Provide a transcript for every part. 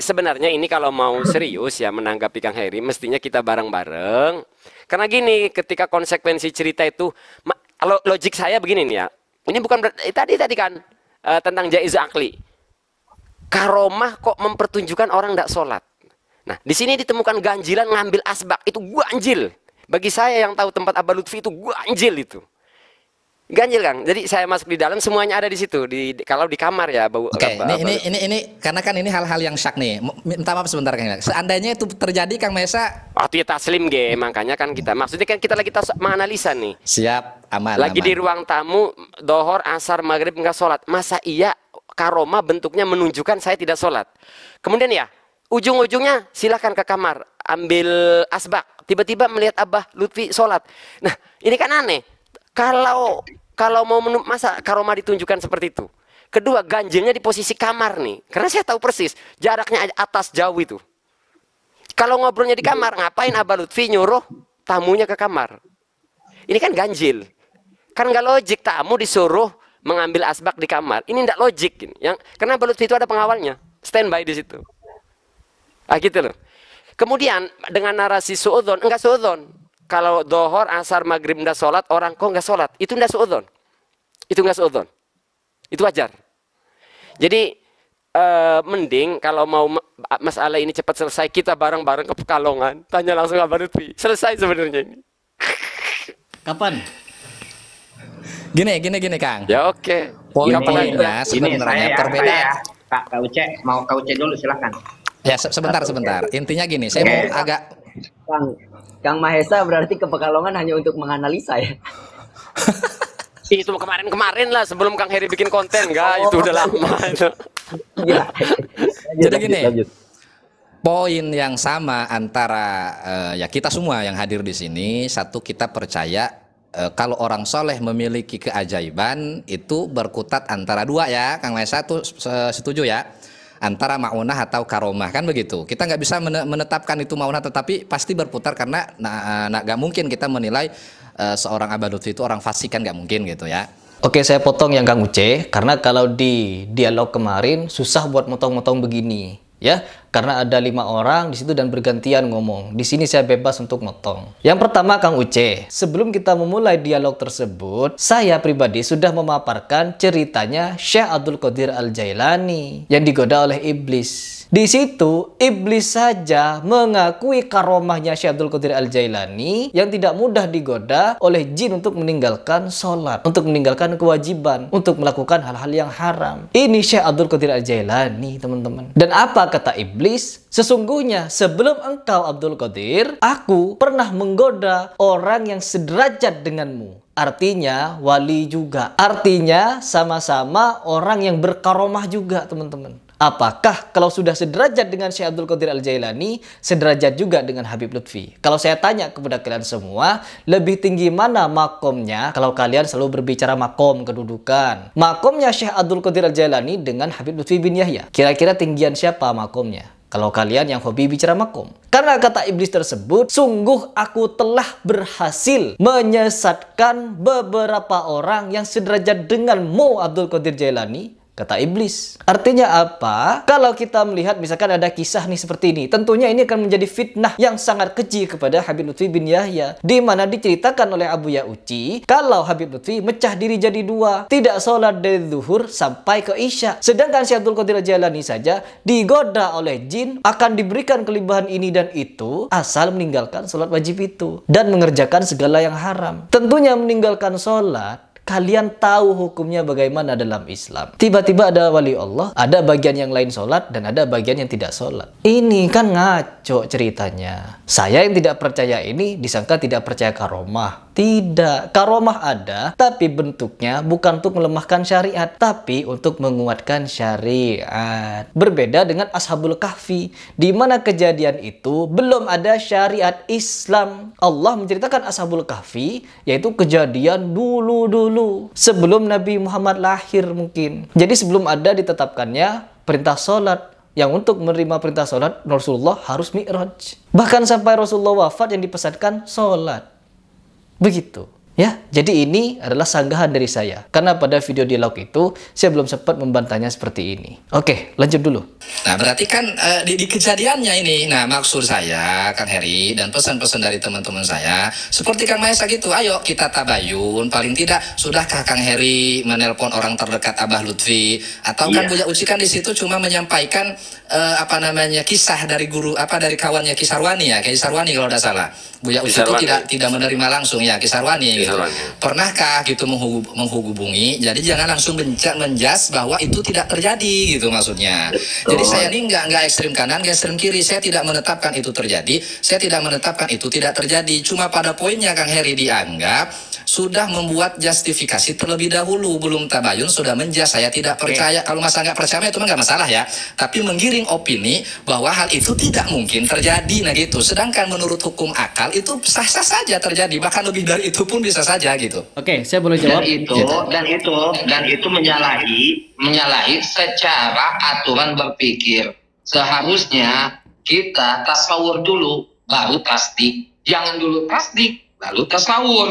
sebenarnya ini kalau mau serius ya menanggapi Kang Heri, mestinya kita bareng-bareng. Karena gini, ketika konsekuensi cerita itu, kalau logik saya begini nih ya. Ini bukan tadi kan tentang jaiz akli. Karomah kok mempertunjukkan orang tidak sholat. Nah, di sini ditemukan ganjilan ngambil asbak, itu ganjil. Bagi saya yang tahu tempat Abah Lutfi itu ganjil itu. Ganjil Kang. Jadi saya masuk di dalam semuanya ada di situ. Kalau di kamar ya bau. Oke, ini karena kan ini hal-hal yang syak nih. Minta maaf sebentar Kang. Seandainya itu terjadi Kang Mesa. Waktu ya taslim ge, makanya kan kita maksudnya kan kita lagi menganalisa nih. Siap, aman. Lagi aman. di ruang tamu, dohor, asar, maghrib nggak sholat. Masa iya karoma bentuknya menunjukkan saya tidak sholat. Kemudian ya, ujung-ujungnya silakan ke kamar, ambil asbak. Tiba-tiba melihat Abah Lutfi sholat. Nah, ini kan aneh. Kalau mau masa karoma ditunjukkan seperti itu. Kedua, ganjilnya di posisi kamar nih. Karena saya tahu persis jaraknya atas jauh itu. Kalau ngobrolnya di kamar, ngapain Abah Lutfi nyuruh tamunya ke kamar? Ini kan ganjil. Kan nggak logik tamu disuruh mengambil asbak di kamar. Ini nggak logik. Karena Abah Lutfi itu ada pengawalnya. Standby di situ. Ah gitu loh. Kemudian dengan narasi suudzon, enggak suudzon. Kalau dohor, asar, maghrib nggak sholat, orang kok nggak sholat, itu nggak suudzon. Itu nggak suudzon. Itu wajar. Jadi mending kalau mau masalah ini cepat selesai, kita bareng-bareng ke Pekalongan, tanya langsung Abah Lutfi. Selesai sebenarnya ini. Kapan? Gini Kang. Ya oke. Poin-poinnya sebenarnya perbedaan. Kak Uce, mau Kak Uce dulu silakan. Ya sebentar. Intinya gini, saya mau agak Kang Mahesa berarti ke Pekalongan hanya untuk menganalisa ya. Itu kemarin lah sebelum Kang Heri bikin konten, enggak, itu udah lama itu. Ya. Jadi gini. Poin yang sama antara ya kita semua yang hadir di sini, satu kita percaya kalau orang soleh memiliki keajaiban itu berkutat antara dua ya, Kang Mahesa tuh setuju ya? Antara ma'unah atau karomah kan begitu. Kita nggak bisa menetapkan itu ma'unah, tetapi pasti berputar karena nggak mungkin kita menilai seorang Abah Lutfi itu orang fasik kan, nggak mungkin gitu ya. Oke, saya potong yang Kang Uce karena kalau di dialog kemarin susah buat motong-motong begini ya, karena ada 5 orang di situ dan bergantian ngomong. Di sini saya bebas untuk motong. Yang pertama Kang Uce, sebelum kita memulai dialog tersebut, saya pribadi sudah memaparkan ceritanya Syekh Abdul Qadir Al-Jailani yang digoda oleh iblis. Di situ iblis saja mengakui karomahnya Syekh Abdul Qadir Al-Jailani yang tidak mudah digoda oleh jin untuk meninggalkan sholat, untuk meninggalkan kewajiban, untuk melakukan hal-hal yang haram. Ini Syekh Abdul Qadir Al-Jailani, teman-teman. Dan apa kata iblis? Sesungguhnya sebelum engkau Abdul Qadir, aku pernah menggoda orang yang sederajat denganmu. Artinya wali juga. Artinya sama-sama orang yang berkaromah juga, teman-teman. Apakah kalau sudah sederajat dengan Syekh Abdul Qadir Al-Jailani, sederajat juga dengan Habib Lutfi? Kalau saya tanya kepada kalian semua, lebih tinggi mana makomnya? Kalau kalian selalu berbicara makom, kedudukan. Makomnya Syekh Abdul Qadir Al-Jailani dengan Habib Lutfi bin Yahya. Kira-kira tinggian siapa makomnya? Kalau kalian yang hobi bicara makom. Karena kata iblis tersebut, sungguh aku telah berhasil menyesatkan beberapa orang yang sederajat denganmu Abdul Qadir Jailani. Kata iblis. Artinya apa? Kalau kita melihat misalkan ada kisah nih seperti ini, tentunya ini akan menjadi fitnah yang sangat keji kepada Habib Lutfi bin Yahya, di mana diceritakan oleh Abu Ya'uci kalau Habib Lutfi mecah diri jadi dua, tidak sholat dari zuhur sampai ke isya. Sedangkan Syekh Abdul Qadir Jailani saja digoda oleh jin akan diberikan kelimpahan ini dan itu asal meninggalkan sholat wajib itu dan mengerjakan segala yang haram. Tentunya meninggalkan sholat, kalian tahu hukumnya bagaimana dalam Islam. Tiba-tiba ada wali Allah, ada bagian yang lain sholat, dan ada bagian yang tidak sholat. Ini kan ngaco ceritanya. Saya yang tidak percaya ini disangka tidak percaya karomah. Tidak, karomah ada, tapi bentuknya bukan untuk melemahkan syariat, tapi untuk menguatkan syariat. Berbeda dengan Ashabul Kahfi, di mana kejadian itu belum ada syariat Islam. Allah menceritakan Ashabul Kahfi, yaitu kejadian dulu-dulu, sebelum Nabi Muhammad lahir mungkin. Jadi sebelum ada ditetapkannya perintah sholat, yang untuk menerima perintah sholat, Rasulullah harus mi'raj. Bahkan sampai Rasulullah wafat yang dipesankan sholat. Begitu. Ya, jadi ini adalah sanggahan dari saya. Karena pada video dialog itu, saya belum sempat membantahnya seperti ini. Oke, lanjut dulu. Nah, berarti kan di kejadiannya ini, nah maksud saya, Kang Heri, dan pesan-pesan dari teman-teman saya, seperti Kang Mahesa gitu, ayo kita tabayun, paling tidak, sudahkah Kang Heri menelpon orang terdekat Abah Lutfi, atau kan Buya Uci kan di situ cuma menyampaikan, kisah dari guru, dari kawannya Kisarwani ya, Kisarwani kalau tidak salah. Buya Uci itu tidak menerima langsung ya, Kisarwani gitu. Pernahkah gitu menghubungi, jadi jangan langsung menjas bahwa itu tidak terjadi gitu maksudnya. Jadi saya ini nggak ekstrem kanan, nggak ekstrem kiri. Saya tidak menetapkan itu terjadi. Saya tidak menetapkan itu tidak terjadi. Cuma pada poinnya Kang Heri dianggap sudah membuat justifikasi terlebih dahulu, belum tabayun sudah menjas. Saya tidak percaya. Kalau masa nggak percaya itu mah nggak masalah ya. Tapi menggiring opini bahwa hal itu tidak mungkin terjadi, nah gitu. Sedangkan menurut hukum akal itu sah-sah saja terjadi. Bahkan lebih dari itu pun bisa saja gitu. Oke, saya boleh jawab. Dan itu menyalahi secara aturan berpikir. Seharusnya kita tasawur dulu baru tasdik. Jangan dulu tasdik lalu tasawur.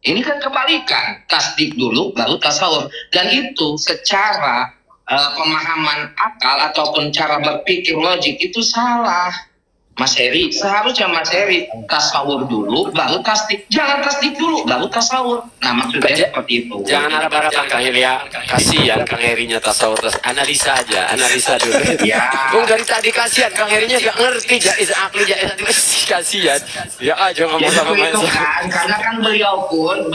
Ini kan kebalikan, tasdik dulu baru tasawur. Dan itu secara pemahaman akal ataupun cara berpikir logik itu salah. Mas Heri, seharusnya Mas Heri tasawur dulu baru tasdik. Jangan tasdik dulu baru tasawur. Nah maksudnya seperti itu. Jangan harap-harapan Kang Heri ya. Kasihan Kang Herinya tasawur, analisa aja, analisa dulu. Ya. Dari tadi kasihan Kang Herinya gak ngerti jaiz akli, kasihan. Ya aja ngomong sama itu kan, karena kan beliau pun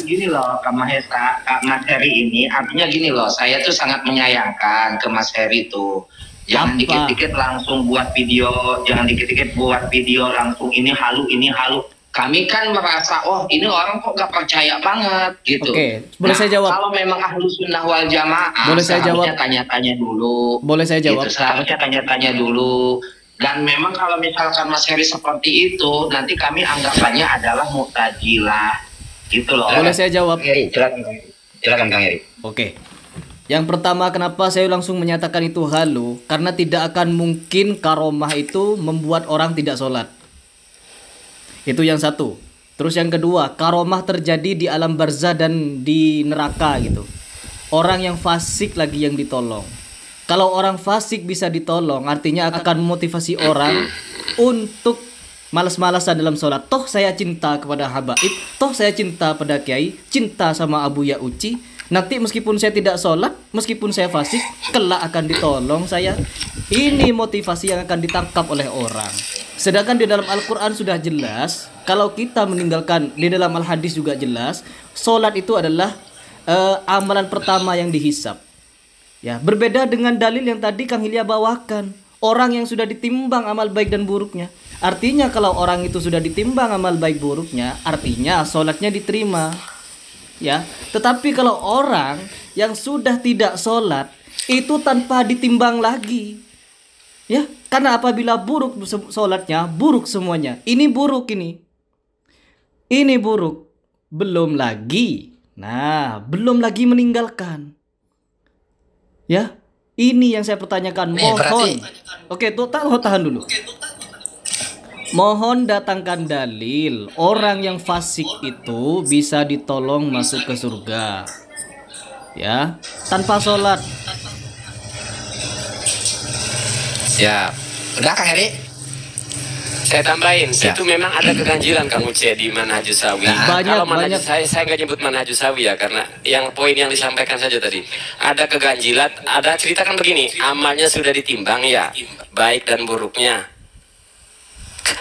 gini loh, Kak Mahesa, Kak Mas Heri ini artinya gini loh, saya tuh sangat menyayangkan ke Mas Heri tuh. Jangan dikit-dikit langsung buat video, langsung ini halu. Kami kan merasa, oh ini orang kok gak percaya banget gitu. Oke, boleh saya jawab? Kalau memang ahlu sunnah wal jamaah, boleh saya jawab? Tanya-tanya dulu. Boleh saya jawab? Gitu, seharusnya tanya-tanya dulu. Dan memang kalau misalkan Mas Heri seperti itu, nanti kami anggapannya adalah mu'tazilah. Gitu loh. Boleh saya jawab? Silakan Kang Heri. Oke. Yang pertama, kenapa saya langsung menyatakan itu halu? Karena tidak akan mungkin karomah itu membuat orang tidak sholat. Itu yang satu. Terus yang kedua, karomah terjadi di alam barzah dan di neraka gitu. Orang yang fasik lagi yang ditolong. Kalau orang fasik bisa ditolong, artinya akan memotivasi orang untuk malas-malasan dalam sholat. Toh saya cinta kepada habaib, toh saya cinta pada kiai, cinta sama Abu Ya Uci. Nanti meskipun saya tidak sholat, meskipun saya fasik, kelak akan ditolong saya. Ini motivasi yang akan ditangkap oleh orang. Sedangkan di dalam Al-Quran sudah jelas, kalau kita meninggalkan, di dalam Al-Hadis juga jelas, sholat itu adalah amalan pertama yang dihisap. Ya, berbeda dengan dalil yang tadi Kang Hilya bawakan. Orang yang sudah ditimbang amal baik dan buruknya. Artinya kalau orang itu sudah ditimbang amal baik buruknya, artinya sholatnya diterima. Ya, tetapi kalau orang yang sudah tidak sholat itu tanpa ditimbang lagi, ya, karena apabila buruk sholatnya, buruk semuanya. Ini buruk ini buruk, belum lagi meninggalkan, ya. Ini yang saya pertanyakan. Mohon, oke, tahan dulu. Mohon datangkan dalil orang yang fasik itu bisa ditolong masuk ke surga, ya, tanpa sholat. Ya, udah Kang Heri. Saya tambahin, itu memang ada keganjilan Kang Uce di Manhajus Sawi. Kalau Manhajus saya nggak nyebut Manhajus Sawi ya, karena yang poin yang disampaikan saja tadi. Ada keganjilan, ada ceritakan begini, amalnya sudah ditimbang ya, baik dan buruknya.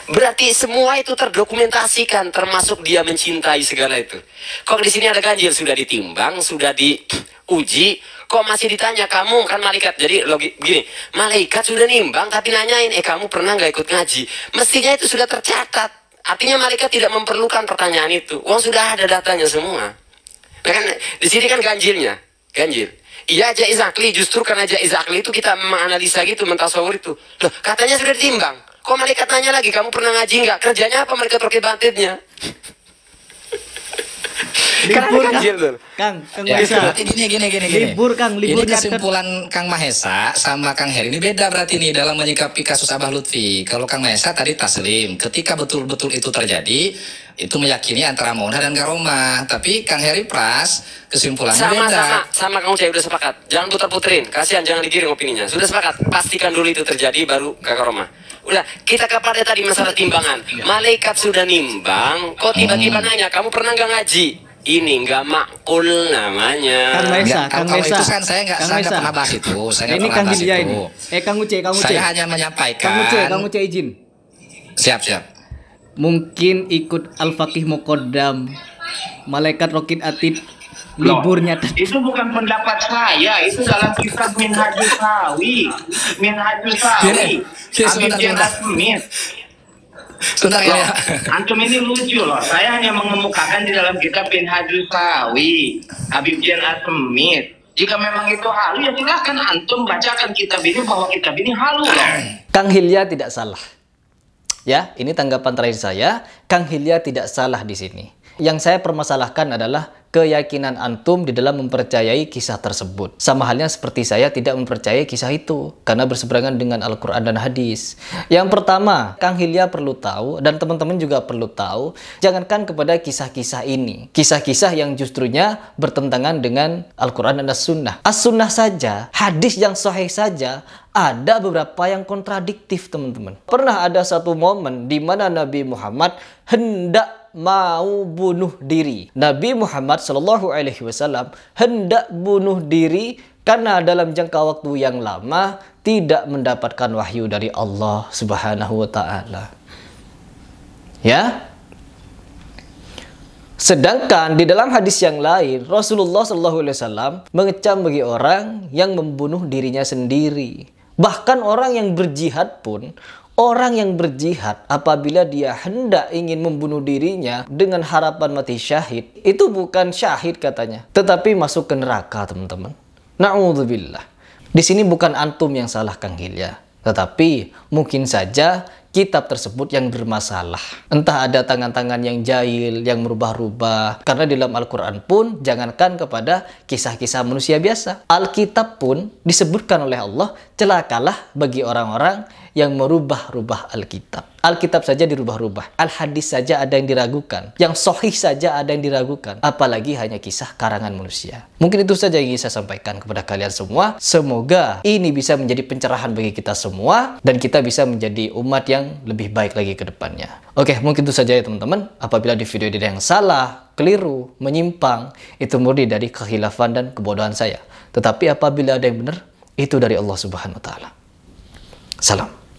Berarti semua itu terdokumentasikan, termasuk dia mencintai segala itu. Kok di sini ada ganjil, sudah ditimbang, sudah diuji, kok masih ditanya kamu kan malaikat. Jadi logik begini, malaikat sudah nimbang tapi nanyain, kamu pernah nggak ikut ngaji? Mestinya itu sudah tercatat. Artinya malaikat tidak memerlukan pertanyaan itu. Uang sudah ada datanya semua. Nah, kan di sini kan ganjilnya, ganjil. Iya jaiz akli, justru karena jaiz akli itu kita menganalisa gitu, mentasawur itu. Loh, katanya sudah ditimbang. Kok malaikat nanya lagi, kamu pernah ngaji nggak? Kerjanya apa malaikat roket batitnya? Libur Kang Mahesa. Gini. Libur Kang, libur. Ini kesimpulan Kang Mahesa sama Kang Heri ini beda berarti nih dalam menyikapi kasus Abah Lutfi. Kalau Kang Mahesa tadi taslim, ketika betul-betul itu terjadi, itu meyakini antara maunah dan karomah. Tapi Kang Heri Pras kesimpulannya sama Kang Ucai udah sepakat. Jangan putar-puterin, kasihan, jangan digiring opininya. Sudah sepakat, pastikan dulu itu terjadi baru ke karomah. Udah, kita kepada tadi masalah timbangan. Malaikat sudah nimbang, kok tiba-tiba nanya, kamu pernah nggak ngaji? Ini nggak makul namanya. Kang Mesa, Kang Mesa. Itu kan saya nggak pernah bahas itu. Ini Kang Hilya ini. Kang Uce. Saya hanya menyampaikan. Kang Uce izin. Siap. Mungkin ikut Al-Faqih Muqaddam, Malaikat Rokit Atid, liburnya. Itu bukan pendapat saya, itu dalam kitab Minhajus Sawi. Habib Jenderal Smith. Sebentar ya. Antum ini lucu loh. Saya hanya mengemukakan di dalam kitab Minhajus Sawi, Habib Jenderal Smith. Jika memang itu halu, ya silahkan antum bacakan kitab ini bahwa kitab ini halu loh. Kang Hilya tidak salah. Ya, ini tanggapan terakhir saya. Kang Hilya tidak salah di sini. Yang saya permasalahkan adalah keyakinan antum di dalam mempercayai kisah tersebut. Sama halnya seperti saya tidak mempercayai kisah itu karena berseberangan dengan Al-Quran dan hadis. Yang pertama, Kang Hilya perlu tahu dan teman-teman juga perlu tahu, jangankan kepada kisah-kisah ini, kisah-kisah yang justrunya bertentangan dengan Al-Quran dan As-Sunnah. As-Sunnah saja, hadis yang sahih saja, ada beberapa yang kontradiktif, teman-teman. Pernah ada satu momen di mana Nabi Muhammad hendak mau bunuh diri. Nabi Muhammad SAW hendak bunuh diri karena dalam jangka waktu yang lama tidak mendapatkan wahyu dari Allah Subhanahu wa Ta'ala. Ya. Sedangkan di dalam hadis yang lain, Rasulullah SAW mengecam bagi orang yang membunuh dirinya sendiri. Bahkan orang yang berjihad pun, orang yang berjihad apabila dia hendak ingin membunuh dirinya dengan harapan mati syahid, itu bukan syahid katanya, tetapi masuk ke neraka, teman-teman. Na'udzubillah. Di sini bukan antum yang salah, Kang Hilya, tetapi mungkin saja kitab tersebut yang bermasalah. Entah ada tangan-tangan yang jahil, yang merubah-rubah. Karena di dalam Al-Quran pun, jangankan kepada kisah-kisah manusia biasa. Alkitab pun disebutkan oleh Allah, celakalah bagi orang-orang yang merubah-rubah Alkitab. Alkitab saja dirubah-rubah. Al-Hadis saja ada yang diragukan. Yang sahih saja ada yang diragukan. Apalagi hanya kisah karangan manusia. Mungkin itu saja yang ingin saya sampaikan kepada kalian semua. Semoga ini bisa menjadi pencerahan bagi kita semua. Dan kita bisa menjadi umat yang lebih baik lagi ke depannya. Oke, mungkin itu saja ya teman-teman. Apabila di video ini ada yang salah, keliru, menyimpang, itu murni dari kekhilafan dan kebodohan saya. Tetapi apabila ada yang benar, itu dari Allah Subhanahu wa Ta'ala. Salam.